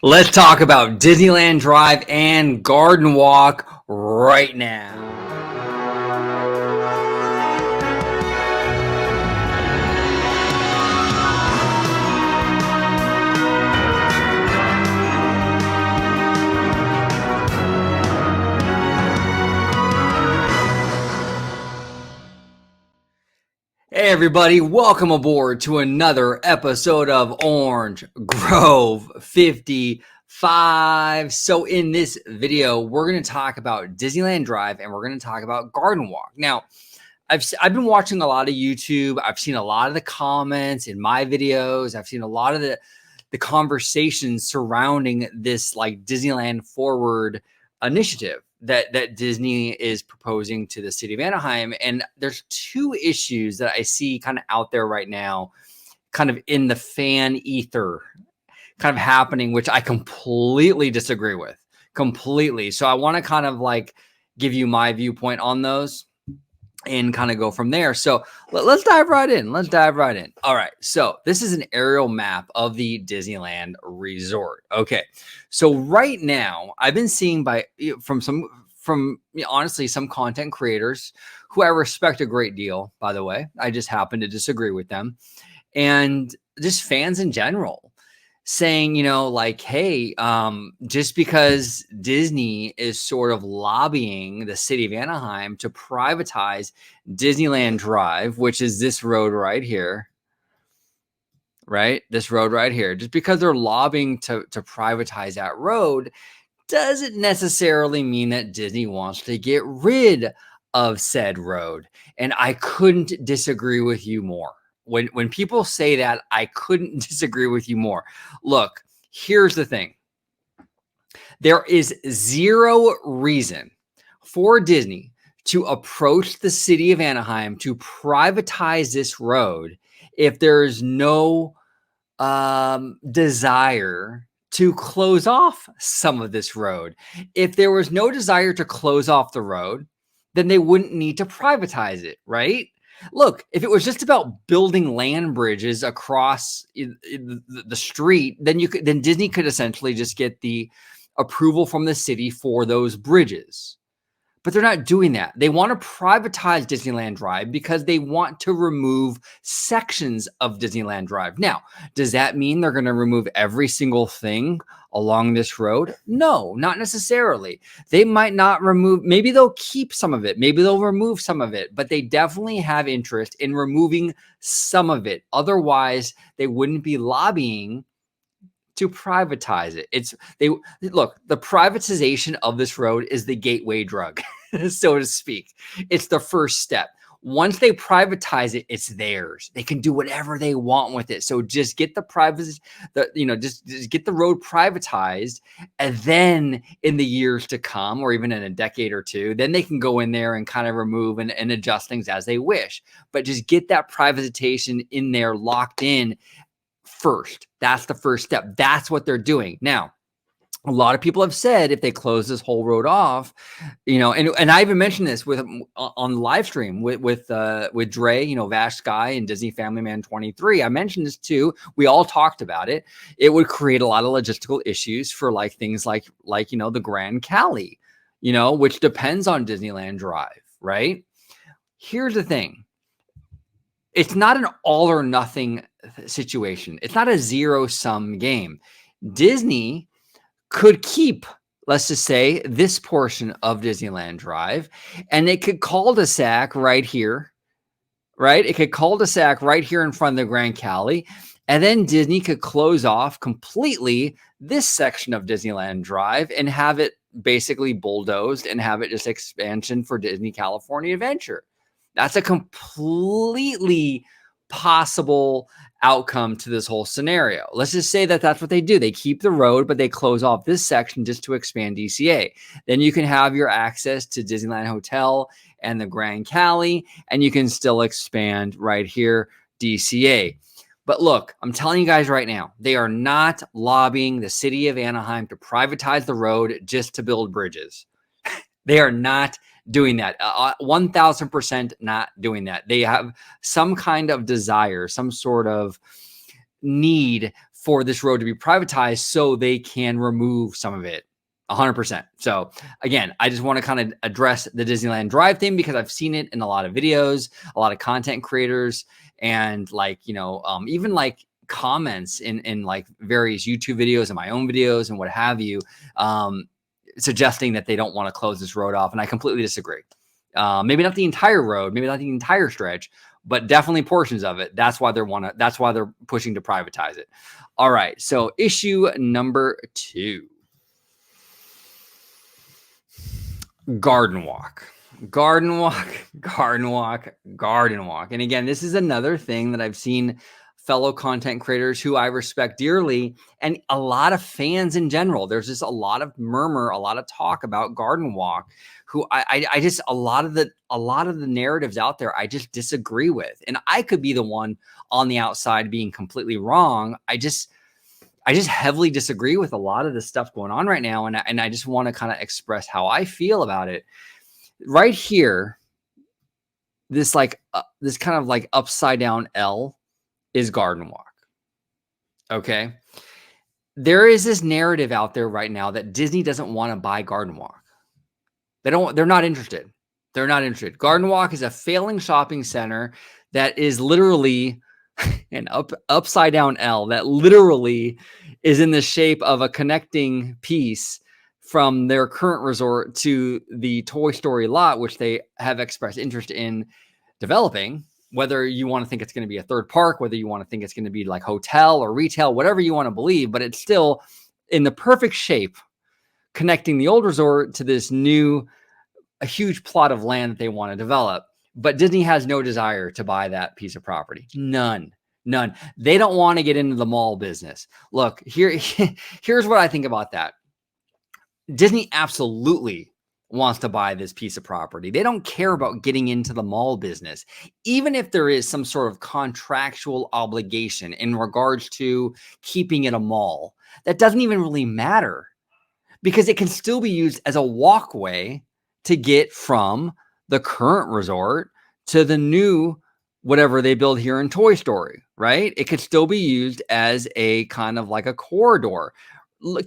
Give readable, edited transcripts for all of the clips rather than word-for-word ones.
Let's talk about Disneyland Drive and Garden Walk right now. Hey everybody, welcome aboard to another episode of Orange Grove 55. So in this video, we're going to talk about Disneyland Drive and we're going to talk about Garden Walk. Now, I've been watching a lot of YouTube. I've seen a lot of the comments in my videos. I've seen a lot of the conversations surrounding this like Disneyland Forward initiative that Disney is proposing to the city of Anaheim. And there's two issues that I see kind of out there right now, kind of in the fan ether kind of happening, which I completely disagree with. Completely. So I want to kind of like give you my viewpoint on those and kind of go from there. So let's dive right in. All right. So this is an aerial map of the Disneyland Resort. Okay. So right now I've been seeing from honestly, some content creators who I respect a great deal, by the way. I just happen to disagree with them, and just fans in general saying, like, hey, just because Disney is sort of lobbying the city of Anaheim to privatize Disneyland Drive, which is this road right here, right? This road right here, just because they're lobbying to privatize that road doesn't necessarily mean that Disney wants to get rid of said road. And I couldn't disagree with you more. When people say that, I couldn't disagree with you more. Look, here's the thing. There is zero reason for Disney to approach the city of Anaheim to privatize this road if there is no desire to close off some of this road. If there was no desire to close off the road, then they wouldn't need to privatize it, right? Look, if it was just about building land bridges across the street, then Disney could essentially just get the approval from the city for those bridges. But they're not doing that. They want to privatize Disneyland Drive because they want to remove sections of Disneyland Drive. Now, does that mean they're going to remove every single thing along this road? No, not necessarily. They might not remove, maybe they'll keep some of it. Maybe they'll remove some of it, but they definitely have interest in removing some of it. Otherwise, they wouldn't be lobbying to privatize it. Look, the privatization of this road is the gateway drug, so to speak. It's the first step. Once they privatize it, it's theirs. They can do whatever they want with it. So just get just get the road privatized, and then in the years to come, or even in a decade or two, then they can go in there and kind of remove and adjust things as they wish. But just get that privatization in there locked in first. That's the first step. That's what they're doing. Now, a lot of people have said if they close this whole road off, and I even mentioned this on the live stream with Dre, Vash Sky and Disney Family Man 23. I mentioned this too. We all talked about it. It would create a lot of logistical issues for like things like the Grand Cali, which depends on Disneyland Drive, right? Here's the thing. It's not an all or nothing situation. It's not a zero-sum game. Disney could keep, let's just say, this portion of Disneyland Drive, and it could cul-de-sac right here, right? It could cul-de-sac right here in front of the Grand Cali, and then Disney could close off completely this section of Disneyland Drive and have it basically bulldozed and have it just expansion for Disney California Adventure. That's a completely possible outcome to this whole scenario. Let's just say that that's what they do. They keep the road, but they close off this section just to expand DCA. Then you can have your access to Disneyland Hotel and the Grand Cali, and you can still expand right here, DCA. But look, I'm telling you guys right now, they are not lobbying the city of Anaheim to privatize the road just to build bridges. They are not doing that. 1000% not doing that. They have some kind of desire, some sort of need for this road to be privatized so they can remove some of it. 100%. So again, I just want to kind of address the Disneyland Drive thing because I've seen it in a lot of videos, a lot of content creators, and like, even like comments in like various YouTube videos and my own videos and what have you, suggesting that they don't want to close this road off. And I completely disagree. Maybe not the entire road, maybe not the entire stretch, but definitely portions of it. That's why they're pushing to privatize it. All right. So issue number 2. GardenWalk. And again, this is another thing that I've seen fellow content creators who I respect dearly and a lot of fans in general. There's just a lot of murmur, a lot of talk about GardenWalk, who I just a lot of the narratives out there I just disagree with. And I could be the one on the outside being completely wrong. I just heavily disagree with a lot of the stuff going on right now. And I just want to kind of express how I feel about it. Right here, this kind of like upside down L is GardenWalk. Okay. There is this narrative out there right now that Disney doesn't want to buy GardenWalk. They're not interested. They're not interested. GardenWalk is a failing shopping center that is literally an upside down L that literally is in the shape of a connecting piece from their current resort to the Toy Story lot, which they have expressed interest in developing. Whether you want to think it's going to be a third park, whether you want to think it's going to be like hotel or retail, whatever you want to believe, but it's still in the perfect shape, connecting the old resort to this a huge plot of land that they want to develop. But Disney has no desire to buy that piece of property. None. They don't want to get into the mall business. Look, here's what I think about that. Disney absolutely wants to buy this piece of property. They don't care about getting into the mall business, even if there is some sort of contractual obligation in regards to keeping it a mall. That doesn't even really matter because it can still be used as a walkway to get from the current resort to the new whatever they build here in Toy Story, right? It could still be used as a kind of like a corridor.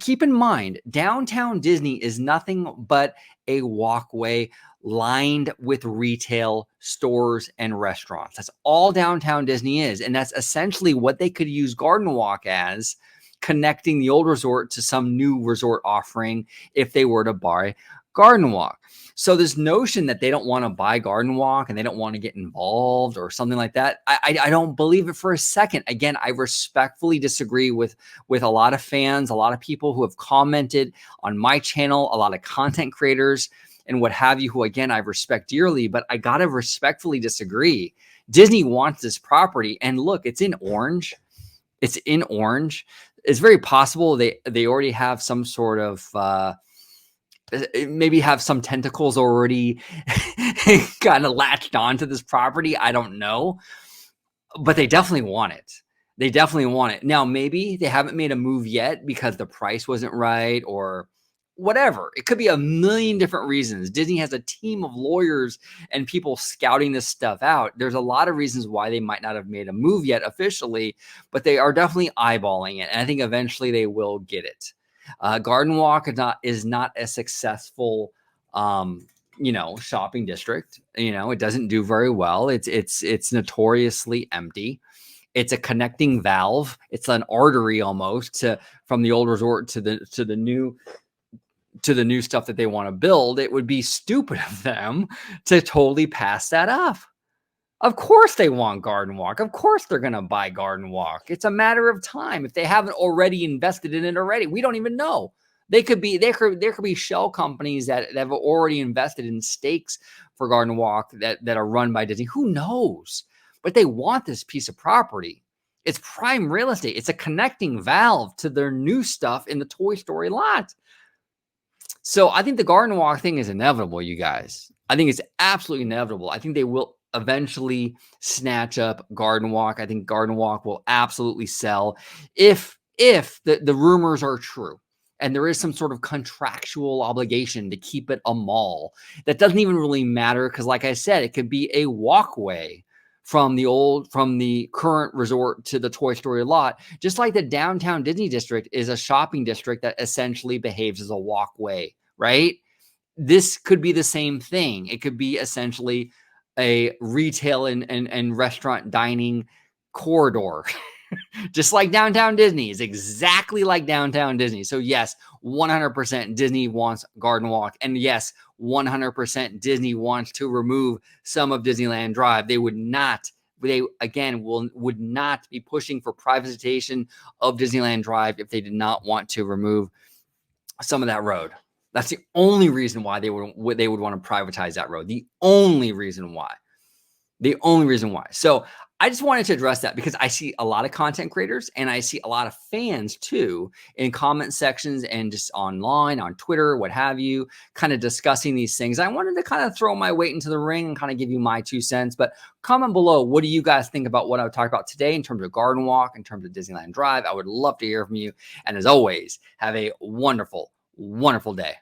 Keep in mind, downtown Disney is nothing but a walkway lined with retail stores and restaurants. That's all downtown Disney is. And that's essentially what they could use GardenWalk as, connecting the old resort to some new resort offering if they were to buy GardenWalk. So this notion that they don't want to buy GardenWalk and they don't want to get involved or something like that, I don't believe it for a second. Again, I respectfully disagree with a lot of fans, a lot of people who have commented on my channel, a lot of content creators and what have you, who again, I respect dearly, but I got to respectfully disagree. Disney wants this property, and look, it's in orange. It's in orange. It's very possible they already have some sort of maybe have some tentacles already kind of latched onto this property. I don't know, but they definitely want it. They definitely want it. Now, maybe they haven't made a move yet because the price wasn't right or whatever. It could be a million different reasons. Disney has a team of lawyers and people scouting this stuff out. There's a lot of reasons why they might not have made a move yet officially, but they are definitely eyeballing it. And I think eventually they will get it. GardenWalk is not a successful, shopping district. It doesn't do very well. It's notoriously empty. It's a connecting valve. It's an artery almost from the old resort to the new stuff that they want to build. It would be stupid of them to totally pass that up. Of course they want GardenWalk. Of course they're going to buy GardenWalk. It's a matter of time. If they haven't already invested in it already, we don't even know. There could be shell companies that have already invested in stakes for GardenWalk that are run by Disney. Who knows? But they want this piece of property. It's prime real estate. It's a connecting valve to their new stuff in the Toy Story lot. So I think the GardenWalk thing is inevitable, you guys. I think it's absolutely inevitable. I think they will eventually snatch up GardenWalk. I think GardenWalk will absolutely sell if the rumors are true and there is some sort of contractual obligation to keep it a mall. That doesn't even really matter because, like I said, it could be a walkway from the current resort to the Toy Story lot, just like the downtown Disney district is a shopping district that essentially behaves as a walkway, right? This could be the same thing. It could be essentially a retail and restaurant dining corridor. Just like downtown Disney is exactly like downtown Disney. So yes, 100% Disney wants Garden Walk. And yes, 100% Disney wants to remove some of Disneyland Drive. Would not be pushing for privatization of Disneyland Drive if they did not want to remove some of that road. That's the only reason why they would want to privatize that road. The only reason why. So I just wanted to address that because I see a lot of content creators and I see a lot of fans too in comment sections and just online, on Twitter, what have you, kind of discussing these things. I wanted to kind of throw my weight into the ring and kind of give you my 2 cents, but comment below. What do you guys think about what I talked about today in terms of Garden Walk, in terms of Disneyland Drive? I would love to hear from you. And as always, have a wonderful, wonderful day.